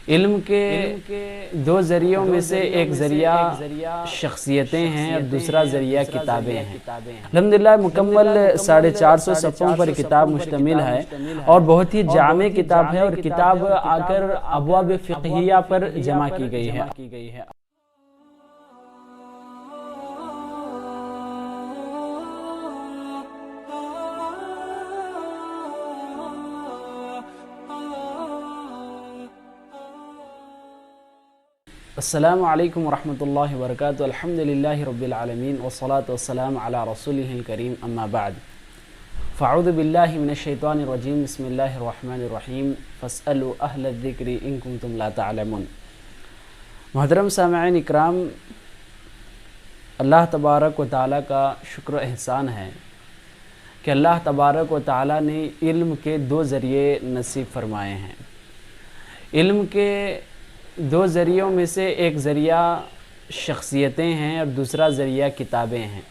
علم کے دو ذریعوں میں سے ایک ذریعہ شخصیتیں ہیں اور دوسرا ذریعہ کتابیں ہیں۔ الحمدللہ مکمل 450 صفحوں پر کتاب مشتمل ہے اور بہت ہی جامع کتاب ہے، اور کتاب آ کر ابواب فقہیہ پر جمع کی گئی ہے۔ السلام علیکم ورحمۃ اللہ وبرکاتہ۔ الحمدللہ رب العالمین والصلاة والسلام علی رسولہ الکریم، اما بعد فاعوذ باللہ من الشیطان الرجیم، بسم اللہ الرحمن الرحیم، فاسألوا اہل الذکر ان کنتم لا تعلمون۔ محترم سامعین اکرام، اللہ تبارک و تعالیٰ کا شکر و احسان ہے کہ اللہ تبارک و تعالیٰ نے علم کے دو ذریعے نصیب فرمائے ہیں۔ علم کے دو ذریعوں میں سے ایک ذریعہ شخصیتیں ہیں اور دوسرا ذریعہ کتابیں ہیں۔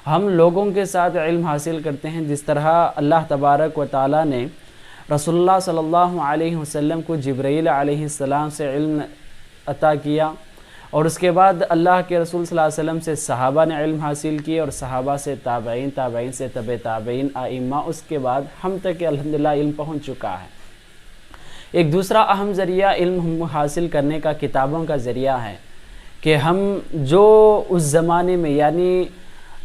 ہم لوگوں کے ساتھ علم حاصل کرتے ہیں، جس طرح اللہ تبارک و تعالیٰ نے رسول اللہ صلی اللہ علیہ وسلم کو جبرائیل علیہ السلام سے علم عطا کیا، اور اس کے بعد اللہ کے رسول صلی اللہ علیہ وسلم سے صحابہ نے علم حاصل کی، اور صحابہ سے تابعین، تابعین سے تبع تابعین، ائمہ، اس کے بعد ہم تک الحمدللہ علم پہنچ چکا ہے۔ ایک دوسرا اہم ذریعہ علم حاصل کرنے کا کتابوں کا ذریعہ ہے کہ ہم جو اس زمانے میں، یعنی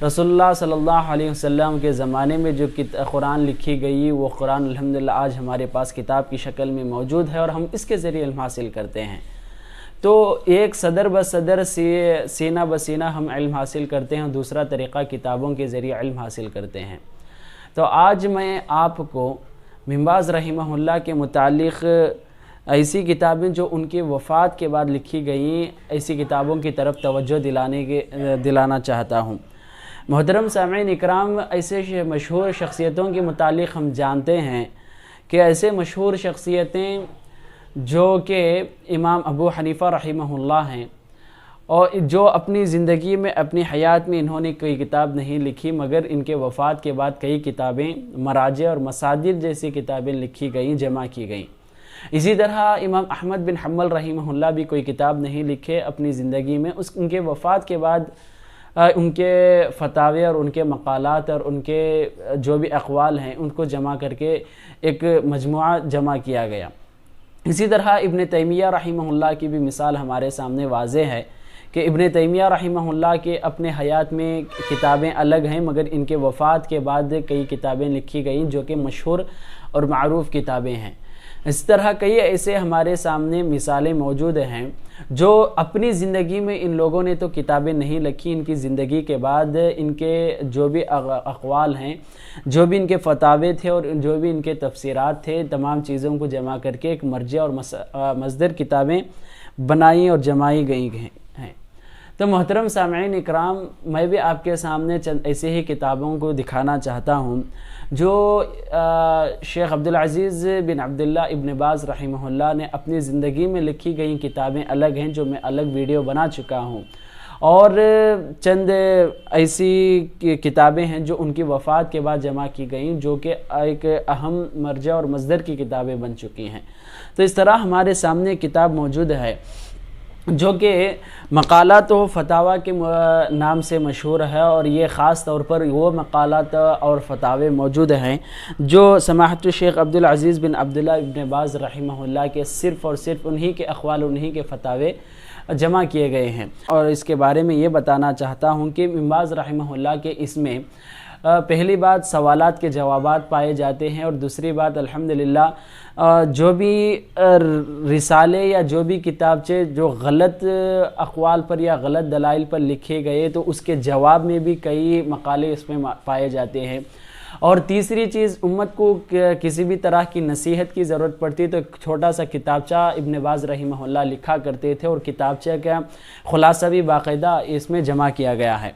رسول اللہ صلی اللہ علیہ وسلم کے زمانے میں جو قرآن لکھی گئی، وہ قرآن الحمدللہ آج ہمارے پاس کتاب کی شکل میں موجود ہے، اور ہم اس کے ذریعے علم حاصل کرتے ہیں۔ تو ایک صدر بصدر سینہ بسینہ ہم علم حاصل کرتے ہیں، دوسرا طریقہ کتابوں کے ذریعے علم حاصل کرتے ہیں۔ تو آج میں آپ کو بن باز رحمہ اللہ کے متعلق ایسی کتابیں جو ان کی وفات کے بعد لکھی گئیں، ایسی کتابوں کی طرف توجہ دلانا چاہتا ہوں۔ محترم سامعین اکرام، ایسے مشہور شخصیتوں کے متعلق ہم جانتے ہیں کہ ایسے مشہور شخصیتیں جو کہ امام ابو حنیفہ رحمہ اللہ ہیں، اور جو اپنی زندگی میں، اپنی حیات میں انہوں نے کوئی کتاب نہیں لکھی، مگر ان کے وفات کے بعد کئی کتابیں، مراجع اور مصادر جیسی کتابیں لکھی گئیں، جمع کی گئیں۔ اسی طرح امام احمد بن حنبل رحمہ اللہ بھی کوئی کتاب نہیں لکھے اپنی زندگی میں، ان کے وفات کے بعد ان کے فتاوی اور ان کے مقالات اور ان کے جو بھی اقوال ہیں ان کو جمع کر کے ایک مجموعہ جمع کیا گیا۔ اسی طرح ابن تیمیہ رحمہ اللہ کی بھی مثال ہمارے سامنے واضح ہے کہ ابن تیمیہ رحمہ اللہ کے اپنے حیات میں کتابیں الگ ہیں، مگر ان کے وفات کے بعد کئی کتابیں لکھی گئیں جو کہ مشہور اور معروف کتابیں ہیں۔ اس طرح کئی ایسے ہمارے سامنے مثالیں موجود ہیں جو اپنی زندگی میں ان لوگوں نے تو کتابیں نہیں لکھی، ان کی زندگی کے بعد ان کے جو بھی اقوال ہیں، جو بھی ان کے فتاوے تھے اور جو بھی ان کے تفسیرات تھے، تمام چیزوں کو جمع کر کے ایک مرجع اور مصدر کتابیں بنائی اور جمائی گئی ہیں۔ تو محترم سامعین اکرام، میں بھی آپ کے سامنے چند ایسے ہی کتابوں کو دکھانا چاہتا ہوں جو شیخ عبدالعزیز بن عبداللہ ابن باز رحمہ اللہ نے اپنی زندگی میں لکھی گئی کتابیں الگ ہیں، جو میں الگ ویڈیو بنا چکا ہوں، اور چند ایسی کتابیں ہیں جو ان کی وفات کے بعد جمع کی گئیں، جو کہ ایک اہم مرجع اور مصدر کی کتابیں بن چکی ہیں۔ تو اس طرح ہمارے سامنے کتاب موجود ہے جو کہ مقالات و فتاوی کے نام سے مشہور ہے، اور یہ خاص طور پر وہ مقالات اور فتاوی موجود ہیں جو سماحت الشیخ عبدالعزیز بن عبداللہ ابن باز رحمہ اللہ کے صرف اور صرف انہی کے اقوال، انہی کے فتاوی جمع کیے گئے ہیں۔ اور اس کے بارے میں یہ بتانا چاہتا ہوں کہ ابن باز رحمہ اللہ کے اس میں پہلی بات سوالات کے جوابات پائے جاتے ہیں، اور دوسری بات الحمدللہ جو بھی رسالے یا جو بھی کتابچے جو غلط اقوال پر یا غلط دلائل پر لکھے گئے، تو اس کے جواب میں بھی کئی مقالے اس میں پائے جاتے ہیں۔ اور تیسری چیز، امت کو کسی بھی طرح کی نصیحت کی ضرورت پڑتی تو ایک چھوٹا سا کتابچہ ابن باز رحمہ اللہ لکھا کرتے تھے، اور کتابچہ کا خلاصہ بھی باقاعدہ اس میں جمع کیا گیا ہے۔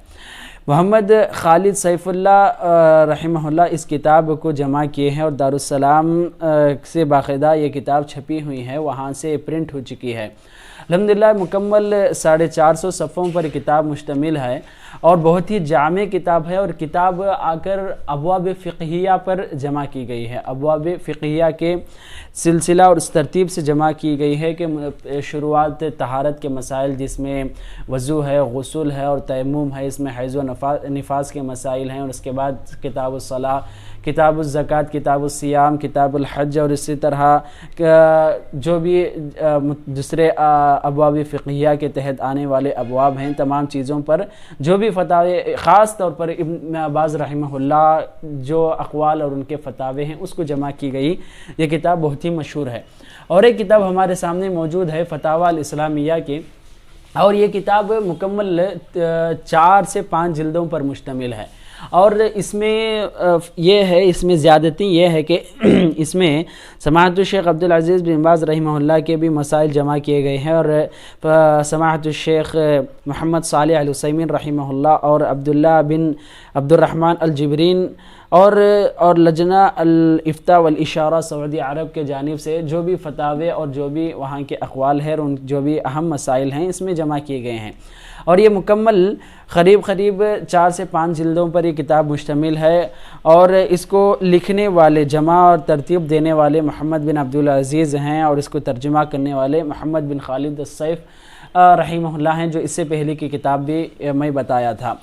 محمد خالد سیف اللہ رحمہ اللہ اس کتاب کو جمع کیے ہیں، اور دارالسلام سے باقاعدہ یہ کتاب چھپی ہوئی ہے، وہاں سے پرنٹ ہو چکی ہے۔ الحمدللہ مکمل 450 صفحوں پر کتاب مشتمل ہے، اور بہت ہی جامع کتاب ہے، اور کتاب آ کر ابواب فقہیہ پر جمع کی گئی ہے، ابواب فقہیہ کے سلسلہ اور اس ترتیب سے جمع کی گئی ہے کہ شروعات طہارت کے مسائل جس میں وضو ہے، غسل ہے اور تیمم ہے، اس میں حیض و نفاس کے مسائل ہیں، اور اس کے بعد کتاب الصلاۃ، کتاب الزکوٰۃ، کتاب الصیام، کتاب الحج، اور اسی طرح جو بھی دوسرے ابواب فقہیہ کے تحت آنے والے ابواب ہیں، تمام چیزوں پر جو بھی فتاوے، خاص طور پر ابن باز رحمہ اللہ جو اقوال اور ان کے فتاوے ہیں اس کو جمع کی گئی یہ کتاب بہت ہی مشہور ہے۔ اور ایک کتاب ہمارے سامنے موجود ہے فتاوی الاسلامیہ کی، اور یہ کتاب مکمل 4 سے 5 جلدوں پر مشتمل ہے، اور اس میں یہ ہے، اس میں زیادتی یہ ہے کہ اس میں سماحت الشیخ عبدالعزیز بن باز رحمہ اللہ کے بھی مسائل جمع کیے گئے ہیں، اور سماحت الشیخ محمد صالح العثیمین رحمہ اللہ اور عبداللہ بن عبد الرحمن الجبرین اور لجنہ الافتاء والاشارہ سعودی عرب کے جانب سے جو بھی فتاوے اور جو بھی وہاں کے اقوال ہیں اور ان جو بھی اہم مسائل ہیں اس میں جمع کیے گئے ہیں، اور یہ مکمل قریب 4 سے 5 جلدوں پر یہ کتاب مشتمل ہے، اور اس کو لکھنے والے، جمع اور ترتیب دینے والے محمد بن عبدالعزیز ہیں، اور اس کو ترجمہ کرنے والے محمد بن خالد السیف رحمہ اللہ ہیں، جو اس سے پہلے کی کتاب بھی میں بتایا تھا۔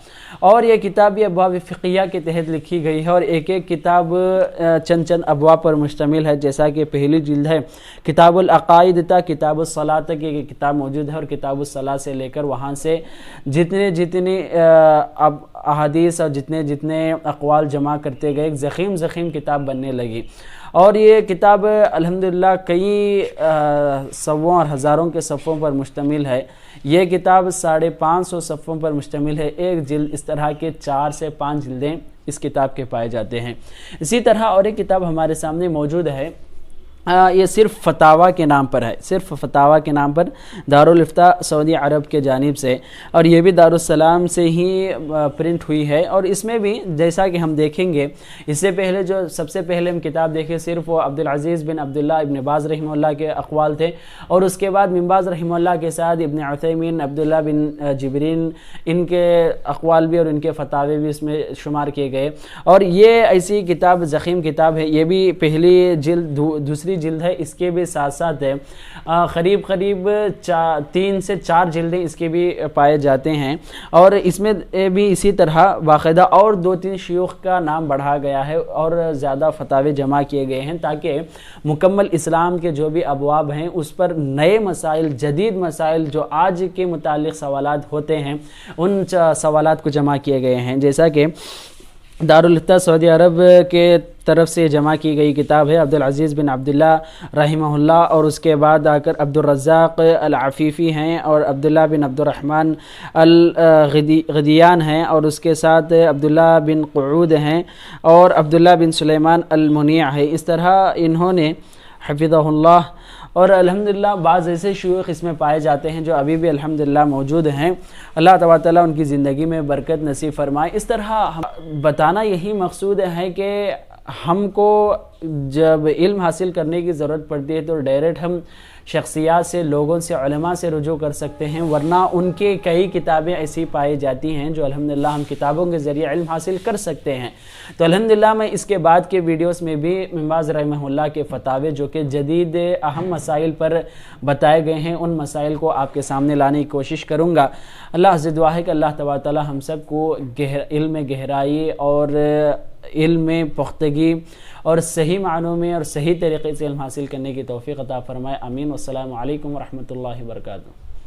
اور یہ کتاب بھی ابواب فقہیہ کے تحت لکھی گئی ہے، اور ایک کتاب چند ابواب پر مشتمل ہے، جیسا کہ پہلی جلد ہے کتاب العقائد تا کتاب الصلاۃ تک یہ کتاب موجود ہے، اور کتاب الصلاۃ سے لے کر وہاں سے جتنی احادیث اور جتنے اقوال جمع کرتے گئے، ایک ضخیم کتاب بننے لگی، اور یہ کتاب الحمدللہ کئی سووں اور ہزاروں کے صفحوں پر مشتمل ہے۔ یہ کتاب 550 صفحوں پر مشتمل ہے، ایک جلد، اس طرح کے 4 سے 5 جلدیں اس کتاب کے پائے جاتے ہیں۔ اسی طرح اور ایک کتاب ہمارے سامنے موجود ہے، یہ صرف فتاوی کے نام پر ہے، صرف فتاوی کے نام پر دارالافتاء سعودی عرب کے جانب سے، اور یہ بھی دارالسلام سے ہی پرنٹ ہوئی ہے، اور اس میں بھی جیسا کہ ہم دیکھیں گے، اس سے پہلے جو سب سے پہلے ہم کتاب دیکھیں صرف وہ عبدالعزیز بن عبداللہ ابن باز رحمہ اللہ کے اقوال تھے، اور اس کے بعد بن باز رحمہ اللہ کے ساتھ ابن عثیمین، عبداللہ بن جبرین، ان کے اقوال بھی اور ان کے فتاوے بھی اس میں شمار کیے گئے، اور یہ ایسی کتاب ضخیم کتاب ہے، یہ بھی پہلی جلد، دوسری جلد ہے، اس کے بھی ساتھ ہے قریب 3 سے 4 جلدیں اس کے بھی پائے جاتے ہیں، اور اس میں بھی اسی طرح باقاعدہ اور 2-3 شیوخ کا نام بڑھا گیا ہے اور زیادہ فتاوے جمع کیے گئے ہیں، تاکہ مکمل اسلام کے جو بھی ابواب ہیں اس پر نئے مسائل، جدید مسائل جو آج کے متعلق سوالات ہوتے ہیں، ان سوالات کو جمع کیے گئے ہیں، جیسا کہ دارالافتاء سعودی عرب کے طرف سے جمع کی گئی کتاب ہے عبدالعزیز بن عبداللہ رحمہ اللہ، اور اس کے بعد آ کر عبدالرزاق العفیفی ہیں، اور عبداللہ بن عبد الرحمن الغدیان ہیں، اور اس کے ساتھ عبداللہ بن قعود ہیں، اور عبداللہ بن سلیمان المنیع ہے۔ اس طرح انہوں نے حفظہ اللہ، اور الحمدللہ بعض ایسے شیوخ اس میں پائے جاتے ہیں جو ابھی بھی الحمدللہ موجود ہیں، اللہ تبارک تعالیٰ ان کی زندگی میں برکت نصیب فرمائے۔ اس طرح بتانا یہی مقصود ہے کہ ہم کو جب علم حاصل کرنے کی ضرورت پڑتی ہے تو ڈائریکٹ ہم شخصیات سے، لوگوں سے، علماء سے رجوع کر سکتے ہیں، ورنہ ان کے کئی کتابیں ایسی پائی جاتی ہیں جو الحمدللہ ہم کتابوں کے ذریعے علم حاصل کر سکتے ہیں۔ تو الحمدللہ میں اس کے بعد کے ویڈیوز میں بھی بن باز رحمہ اللہ کے فتاوے جو کہ جدید اہم مسائل پر بتائے گئے ہیں، ان مسائل کو آپ کے سامنے لانے کی کوشش کروں گا۔ اللہ سے دعا ہے کہ اللہ تبارک تعالیٰ ہم سب کو علم میں گہرائی اور علم میں پختگی اور صحیح معنوں میں اور صحیح طریقے سے علم حاصل کرنے کی توفیق عطا فرمائے، آمین۔ والسلام علیکم ورحمۃ اللہ وبرکاتہ۔